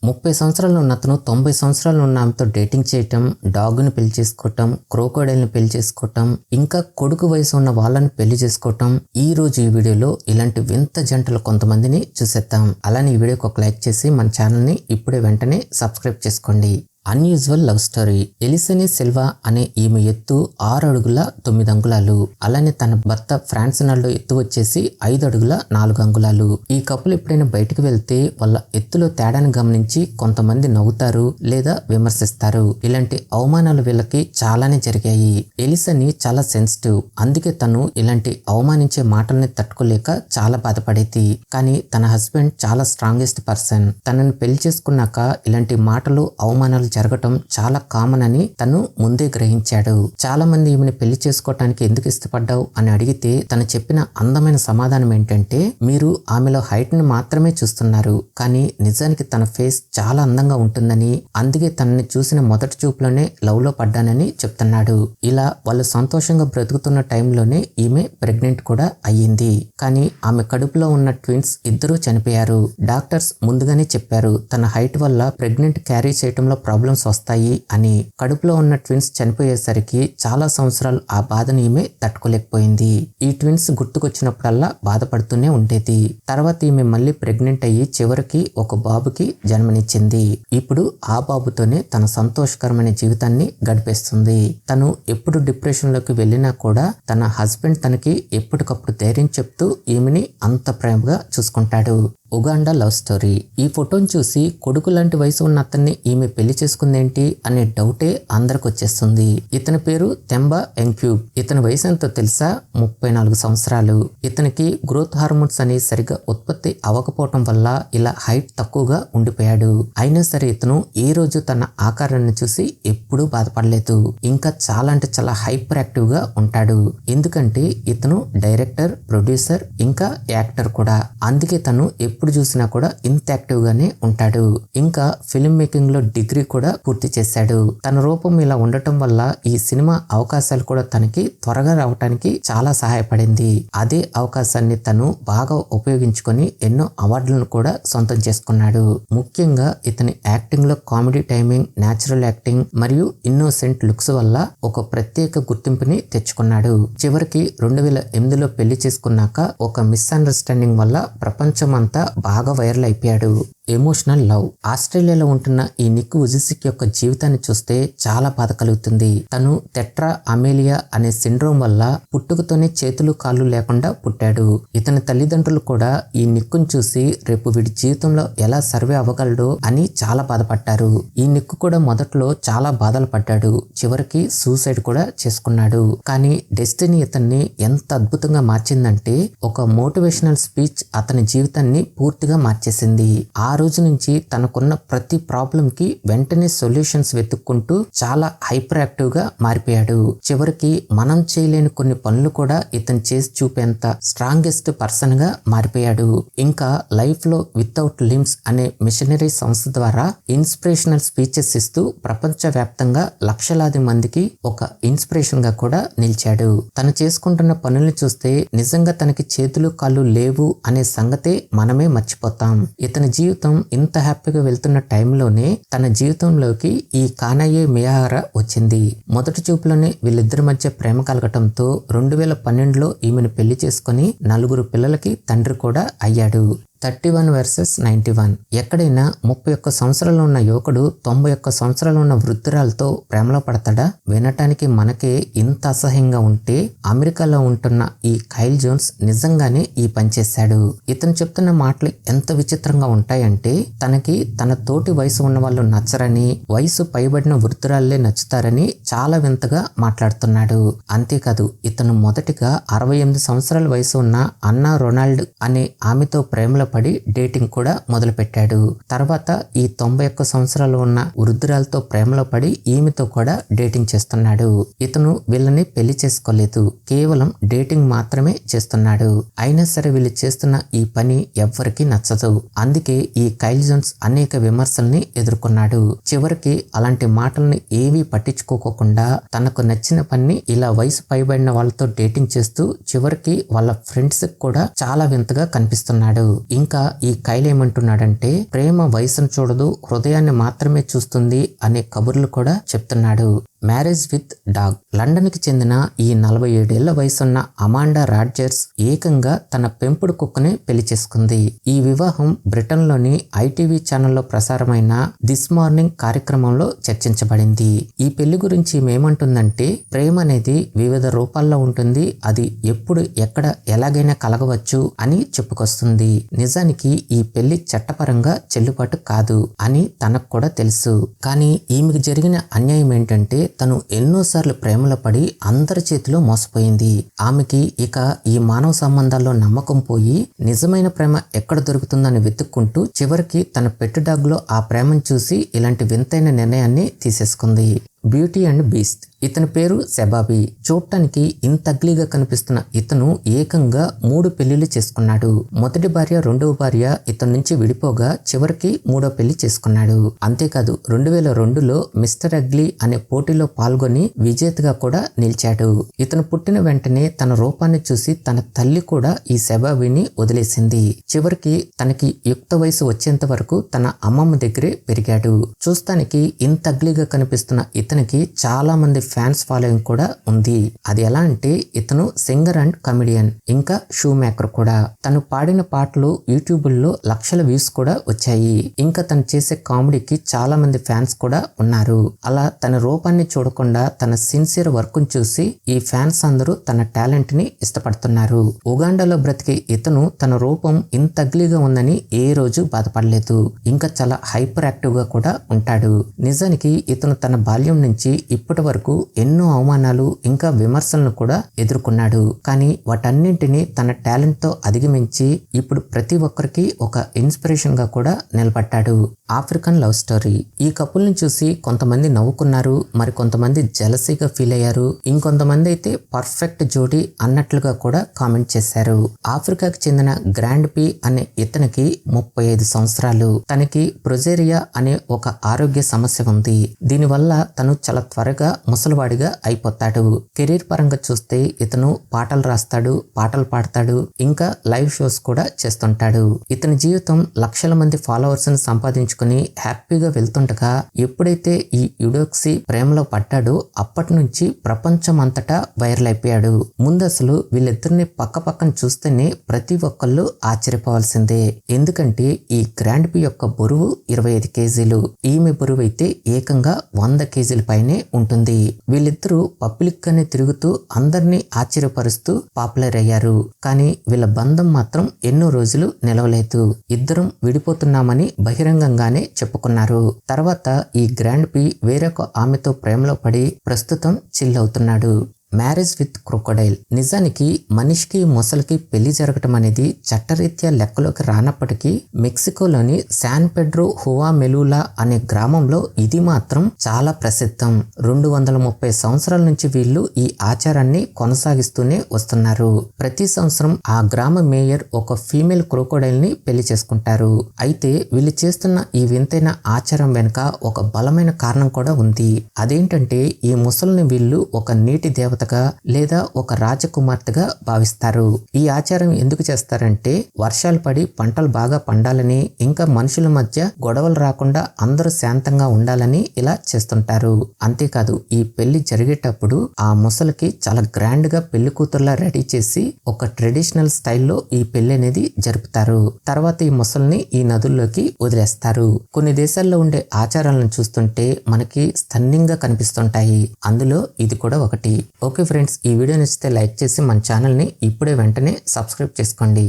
30 సంవత్సరాలు ఉన్న అతను 90 సంవత్సరాలు ఉన్న ఆమెతో డేటింగ్ చేయటం, డాగ్ని పెళ్లి చేసుకోవటం, క్రోకోడైల్ని పెళ్లి చేసుకోవటం, ఇంకా కొడుకు వయసు ఉన్న వాళ్ళని పెళ్లి చేసుకోవటం. ఈ రోజు ఈ వీడియోలో ఇలాంటి వింత జంటలు కొంతమందిని చూసేద్దాం. అలానే ఈ వీడియోకి ఒక లైక్ చేసి మన ఛానల్ని ఇప్పుడే వెంటనే సబ్స్క్రైబ్ చేసుకోండి. Unusual love story. Elisany Silva అనే ఈమె ఎత్తు 6 అడుగుల 9 అంగుళాలు. అలానే తన భర్త ఫ్రాన్సినాల్డో ఎత్తు వచ్చేసి 5 అడుగుల 4 అంగుళాలు. ఈ కపుల్ ఎప్పుడైనా బయటకు వెళ్తే వాళ్ళ ఎత్తులో తేడాను గమనించి కొంతమంది నవ్వుతారు లేదా విమర్శిస్తారు. ఇలాంటి అవమానాలు వీళ్ళకి చాలానే జరిగాయి. ఎలిసనీ చాలా సెన్సిటివ్, అందుకే తను ఇలాంటి అవమానించే మాటల్ని తట్టుకోలేక చాలా బాధపడేది. కానీ తన హస్బెండ్ చాలా స్ట్రాంగెస్ట్ పర్సన్. తనని పెళ్లి చేసుకున్నాక ఇలాంటి మాటలు అవమానాలు జరగటం చాలా కామన్ అని తను ముందే గ్రహించాడు. చాలా మంది ఈమెను పెళ్లి చేసుకోవటానికి ఎందుకు ఇష్టపడ్డావు అని అడిగితే తను చెప్పిన అందమైన సమాధానం ఏంటంటే, మీరు ఆమెలో హైట్ ని మాత్రమే చూస్తున్నారు, కానీ నిజానికి తన ఫేస్ చాలా అందంగా ఉంటుందని, అందుకే తనని చూసిన మొదటి చూపులోనే లవ్ లో పడ్డానని చెప్తున్నాడు. ఇలా వాళ్ళు సంతోషంగా బ్రతుకుతున్న టైంలోనే ఈమె ప్రెగ్నెంట్ కూడా అయ్యింది. కానీ ఆమె కడుపులో ఉన్న ట్విన్స్ ఇద్దరూ చనిపోయారు. డాక్టర్స్ ముందుగానే చెప్పారు తన హైట్ వల్ల ప్రెగ్నెంట్ క్యారీ చేయటంలో ప్రాబ్లమ్స్ వస్తాయి అని. కడుపులో ఉన్న ట్విన్స్ చనిపోయేసరికి చాలా సంవత్సరాలు ఆ బాధని ఈమె తట్టుకోలేకపోయింది. ఈ ట్విన్స్ గుర్తుకొచ్చినప్పుడల్లా బాధపడుతూనే ఉండేది. తర్వాత ఈమె మళ్ళీ ప్రెగ్నెంట్ అయ్యి చివరికి ఒక బాబుకి జన్మనిచ్చింది. ఇప్పుడు ఆ బాబుతోనే తన సంతోషకరమైన జీవితాన్ని గడిపేస్తుంది. తను ఎప్పుడు డిప్రెషన్ లోకి వెళ్ళినా కూడా తన హస్బెండ్ తనకి ఎప్పటికప్పుడు ధైర్యం చెప్తూ ఈమెని అంత ప్రేమగా చూసుకుంటాడు. Uganda love story. ఈ ఫోటోని చూసి కొడుకు లాంటి వయసు ఉన్న అతన్ని ఈమె పెళ్లి చేసుకుందేంటి అనే డౌటే అందరికి వచ్చేస్తుంది. ఇతని పేరు తెంబా ఎంక్యూబ్. ఇతని వయసు ఎంతో తెలుసా? 34 సంవత్సరాలు. ఇతనికి గ్రోత్ హార్మోన్స్ అని సరిగా ఉత్పత్తి అవ్వకపోవటం వల్ల ఇలా హైట్ తక్కువగా ఉండిపోయాడు. అయినా సరే ఇతను ఏ రోజు తన ఆకారాన్ని చూసి ఎప్పుడూ బాధపడలేదు. ఇంకా చాలా అంటే చాలా హైపర్ యాక్టివ్ గా ఉంటాడు. ఎందుకంటే ఇతను డైరెక్టర్, ప్రొడ్యూసర్ ఇంకా యాక్టర్ కూడా. అందుకే తను ఎప్పుడు చూసినా కూడా ఇంత యాక్టివ్ గానే ఉంటాడు. ఇంకా ఫిల్మ్ మేకింగ్ లో డిగ్రీ కూడా పూర్తి చేశాడు. తన రూపం ఇలా ఉండటం వల్ల ఈ సినిమా అవకాశాలు కూడా తనకి త్వరగా రావటానికి చాలా సహాయపడింది. అదే అవకాశాన్ని తను బాగా ఉపయోగించుకొని ఎన్నో అవార్డులను కూడా సొంతం చేసుకున్నాడు. ముఖ్యంగా ఇతని యాక్టింగ్ లో కామెడీ టైమింగ్, న్యాచురల్ యాక్టింగ్ మరియు ఇన్నోసెంట్ లుక్స్ వల్ల ఒక ప్రత్యేక గుర్తింపుని తెచ్చుకున్నాడు. చివరికి 2008లో పెళ్లి చేసుకున్నాక ఒక మిస్అండర్స్టాండింగ్ వల్ల ప్రపంచమంతా బాగా వైరల్ అయిపోయాడు. Emotional love. ఆస్ట్రేలియాలో ఉంటున్న ఈ నిక్ ఉజిసిక్ యొక్క జీవితాన్ని చూస్తే చాలా బాధ కలుగుతుంది. తను టెట్రా అమేలియా అనే సిండ్రోమ్ వల్ల పుట్టుకతోనే చేతులు కాళ్ళు లేకుండా పుట్టాడు. ఇతని తల్లిదండ్రులు కూడా ఈ నిక్కును చూసి రేపు వీడి జీవితంలో ఎలా సర్వే అవ్వగలడు అని చాలా బాధపడ్డారు. ఈ నిక్కు కూడా మొదట్లో చాలా బాధలు పడ్డాడు. చివరికి సూసైడ్ కూడా చేసుకున్నాడు. కానీ డెస్టినీ ఇతన్ని ఎంత అద్భుతంగా మార్చిందంటే ఒక మోటివేషనల్ స్పీచ్ అతని జీవితాన్ని పూర్తిగా మార్చేసింది. ఆ రోజు నుంచి తనకున్న ప్రతి ప్రాబ్లం కి వెంటనే సొల్యూషన్స్ వెతుక్కుంటూ చాలా హైపర్ యాక్టివ్ గా మారిపోయాడు. చివరికి మనం చేయలేని కొన్ని పనులు కూడా ఇతను చేసి చూపేంత స్ట్రాంగెస్ట్ పర్సన్ గా మారిపోయాడు. ఇంకా లైఫ్ లో వితౌట్ లిమ్స్ అనే మిషనరీ సంస్థ ద్వారా ఇన్స్పిరేషనల్ స్పీచెస్ ఇస్తూ ప్రపంచ వ్యాప్తంగా లక్షలాది మందికి ఒక ఇన్స్పిరేషన్ గా కూడా నిలిచాడు. తను చేసుకుంటున్న పనుల్ని చూస్తే నిజంగా తనకి చేతులు కాళ్ళు లేవు అనే సంగతే మనమే మర్చిపోతాం. ఇతని జీవితం ఇంత హ్యాపీగా వెళ్తున్న టైంలోనే తన జీవితంలోకి ఈ కానయే మియాహరా వచ్చింది. మొదటి చూపులోనే వీళ్ళిద్దరి మధ్య ప్రేమ కలగటంతో 2012లో ఈమెను పెళ్లి చేసుకుని 4 పిల్లలకి తండ్రి కూడా అయ్యాడు. 31 వర్సెస్ 91. ఎక్కడైనా 31 సంవత్సరాలు ఉన్న యువకుడు 91 సంవత్సరాలు ఉన్న వృద్ధురాలతో ప్రేమలో పడతాడా? వినటానికి మనకే ఇంత అసహ్యంగా ఉంటే అమెరికాలో ఉంటున్న ఈ కైల్ జోన్స్ నిజంగానే ఈ పని చేశాడు. ఇతను చెప్తున్న మాటలు ఎంత విచిత్రంగా ఉంటాయంటే తనకి తన తోటి వయసు ఉన్న వాళ్ళు నచ్చరని, వయసు పైబడిన వృద్ధురాళ్లే నచ్చుతారని చాలా వింతగా మాట్లాడుతున్నాడు. అంతేకాదు ఇతను మొదటిగా 68 సంవత్సరాల వయసు ఉన్న అన్నా రొనాల్డ్ అనే ఆమెతో ప్రేమలో పడి డేటింగ్ కూడా మొదలు పెట్టాడు. తర్వాత ఈ 91 సంవత్సరాలు ఉన్న వృద్ధురాలతో ప్రేమలో పడి ఈమెతో కూడా డేటింగ్ చేస్తున్నాడు. ఇతను వీళ్ళని పెళ్లి చేసుకోలేదు, కేవలం డేటింగ్ మాత్రమే చేస్తున్నాడు. అయినా సరే వీళ్ళు చేస్తున్న ఈ పని ఎవ్వరికి నచ్చదు. అందుకే ఈ కైల్ జోన్స్ అనేక విమర్శల్ని ఎదుర్కొన్నాడు. చివరికి అలాంటి మాటల్ని ఏవీ పట్టించుకోకుండా తనకు నచ్చిన పని ఇలా వయసు పైబడిన వాళ్ళతో డేటింగ్ చేస్తూ చివరికి వాళ్ళ ఫ్రెండ్స్ కూడా చాలా వింతగా కనిపిస్తున్నాడు. ఇంకా ఈ కైల్ ఏమంటున్నాడంటే ప్రేమ వయసును చూడదు, హృదయాన్ని మాత్రమే చూస్తుంది అనే కబుర్లు కూడా చెప్తున్నాడు. Marriage with dog. లండన్ కి చెందిన ఈ 47 ఏళ్ల వయసున్న అమాండా రాడ్జర్స్ ఏకంగా తన పెంపుడు కుక్కని పెళ్లి చేసుకుంది. ఈ వివాహం బ్రిటన్ లోని ITV ఛానల్లో ప్రసారమైన దిస్ మార్నింగ్ కార్యక్రమంలో చర్చించబడింది. ఈ పెళ్లి గురించి ఏమంటుందంటే ప్రేమ అనేది వివిధ రూపాల్లో ఉంటుంది, అది ఎప్పుడు ఎక్కడ ఎలాగైనా కలగవచ్చు అని చెప్పుకొస్తుంది. నిజానికి ఈ పెళ్లి చట్టపరంగా చెల్లుబాటు కాదు అని తనకు కూడా తెలుసు. కానీ ఈమెకు జరిగిన అన్యాయం ఏంటంటే తను ఎన్నోసార్లు ప్రేమలో పడి అందరి చేతిలో మోసపోయింది. ఆమెకి ఇక ఈ మానవ సంబంధాల్లో నమ్మకం పోయి నిజమైన ప్రేమ ఎక్కడ దొరుకుతుందని వెతుక్కుంటూ చివరికి తన పెట్ డాగ్ లో ఆ ప్రేమను చూసి ఇలాంటి వింతైన నిర్ణయాన్ని తీసేసుకుంది. Beauty and beast. ఇతని పేరు సెబాబీ. చూడటానికి ఇంత అగ్లీగా కనిపిస్తున్న ఇతను ఏకంగా 3 పెళ్లిళ్లు చేసుకున్నాడు. మొదటి భార్య, రెండవ భార్య ఇతని నుంచి విడిపోగా చివరికి 3వ పెళ్లి చేసుకున్నాడు. అంతేకాదు 2002లో మిస్టర్ అగ్లీ అనే పోటీలో పాల్గొని విజేతగా కూడా నిలిచాడు. ఇతను పుట్టిన వెంటనే తన రూపాన్ని చూసి తన తల్లి కూడా ఈ సెబాబీని వదిలేసింది. చివరికి తనకి యుక్త వయసు వచ్చేంత వరకు తన అమ్మమ్మ దగ్గరే పెరిగాడు. చూస్తానికి ఇంత అగ్లీగా కనిపిస్తున్న ఇతనికి చాలా మంది ఫ్యాన్స్ ఫాలోయింగ్ కూడా ఉంది. అది ఎలా అంటే ఇతను సింగర్ అండ్ కమెడియన్, ఇంకా షూ మేకర్ కూడా. తను పాడిన పాటలు యూట్యూబ్లో లక్షల వ్యూస్ కూడా వచ్చాయి. ఇంకా తను చేసే కామెడీకి చాలా మంది ఫ్యాన్స్ కూడా ఉన్నారు. అలా తన రూపాన్ని చూడకుండా తన సిన్సియర్ వర్క్ ను చూసి ఈ ఫ్యాన్స్ అందరూ తన టాలెంట్ ని ఇష్టపడుతున్నారు. ఉగాండాలో బ్రతికే ఇతను తన రూపం ఇంత అగ్లీగా ఉందని ఏ రోజు బాధపడలేదు. ఇంకా చాలా హైపర్ యాక్టివ్ గా కూడా ఉంటాడు. నిజానికి ఇతను తన బాల్యం నుంచి ఇప్పటి వరకు ఎన్నో అవమానాలు ఇంకా విమర్శలను కూడా ఎదుర్కొన్నాడు. కానీ వాటన్నింటినీ తన టాలెంట్ తో అధిగమించి ఇప్పుడు ప్రతి ఒక్కరికి ఒక ఇన్స్పిరేషన్ గా కూడా నిలబడ్డాడు. African love story. ఈ కపుల్ని చూసి కొంతమంది నవ్వుకున్నారు, మరి కొంతమంది జెలసీగా ఫీల్ అయ్యారు, ఇంకొంతమంది అయితే పర్ఫెక్ట్ జోడీ అన్నట్లుగా కూడా కామెంట్ చేశారు. ఆఫ్రికాకి చెందిన గ్రాండ్ పీ అనే ఇతనికి 35 సంవత్సరాలు. తనకి ప్రొజేరియా అనే ఒక ఆరోగ్య సమస్య ఉంది. దీనివల్ల తను చాలా త్వరగా ముసలివాడిగా అయిపోతాడు. కెరీర్ పరంగా చూస్తే ఇతను పాటలు రాస్తాడు, పాటలు పాడతాడు, ఇంకా లైవ్ షోస్ కూడా చేస్తుంటాడు. ఇతని జీవితం లక్షల మంది ఫాలోవర్స్ ని సంపాదించుకుని హ్యాపీగా వెళ్తుండగా ఎప్పుడైతే ఈ యుడోక్సీ ప్రేమలో పడ్డాడో అప్పటి నుంచి ప్రపంచం అంతటా వైరల్ అయిపోయాడు. ముందు అసలు వీళ్ళిద్దరిని పక్క పక్కన చూస్తేనే ప్రతి ఒక్కళ్ళు ఆశ్చర్యపోవాల్సిందే. ఎందుకంటే ఈ గ్రాండ్ పీ యొక్క బరువు 25 కేజీలు, ఈమె బరువు అయితే ఏకంగా 100 కేజీల పైనే ఉంటుంది. వీళ్ళిద్దరూ పబ్లిక్ గానే తిరుగుతూ అందరినీ ఆశ్చర్యపరుస్తూ పాపులర్ అయ్యారు. కానీ వీళ్ళ బంధం మాత్రం ఎన్నో రోజులు నిలవలేదు. ఇద్దరం విడిపోతున్నామని బహిరంగంగానే చెప్పుకున్నారు. తర్వాత ఈ గ్రాండ్ పీ వేరొక ఆమెతో ప్రేమలో పడి ప్రస్తుతం చిల్ అవుతున్నాడు. Marriage with crocodile. నిజానికి మనిషికి మొసలికి పెళ్లి జరగటం అనేది చట్టరీత్యా లెక్కలోకి రానప్పటికీ మెక్సికోలోని శాన్ పెడ్రో హువా మెలూలా అనే గ్రామంలో ఇది మాత్రం చాలా ప్రసిద్ధం. 230 సంవత్సరాల నుంచి వీళ్ళు ఈ ఆచారాన్ని కొనసాగిస్తూనే వస్తున్నారు. ప్రతి సంవత్సరం ఆ గ్రామ మేయర్ ఒక ఫీమేల్ క్రొకోడైల్ ని పెళ్లి చేసుకుంటారు. అయితే వీళ్ళు చేస్తున్న ఈ వింతైన ఆచారం వెనుక ఒక బలమైన కారణం కూడా ఉంది. అదేంటంటే ఈ ముసలిని వీళ్ళు ఒక నీటి దేవత లేదా ఒక రాజకుమార్తెగా భావిస్తారు. ఈ ఆచారం ఎందుకు చేస్తారంటే వర్షాలు పడి పంటలు బాగా పండాలని, ఇంకా మనుషుల మధ్య గొడవలు రాకుండా అందరూ శాంతంగా ఉండాలని ఇలా చేస్తుంటారు. అంతేకాదు ఈ పెళ్లి జరిగేటప్పుడు ఆ ముసలికి చాలా గ్రాండ్ గా పెళ్లి కూతురులా రెడీ చేసి ఒక ట్రెడిషనల్ స్టైల్లో ఈ పెళ్లి అనేది జరుపుతారు. తర్వాత ఈ ముసలిని ఈ నదుల్లోకి వదిలేస్తారు. కొన్ని దేశాల్లో ఉండే ఆచారాలను చూస్తుంటే మనకి స్థన్యంగా కనిపిస్తుంటాయి. అందులో ఇది కూడా ఒకటి. ఓకే ఫ్రెండ్స్, ఈ వీడియో నచ్చితే లైక్ చేసి మన ఛానల్ని ఇప్పుడే వెంటనే సబ్స్క్రైబ్ చేసుకోండి.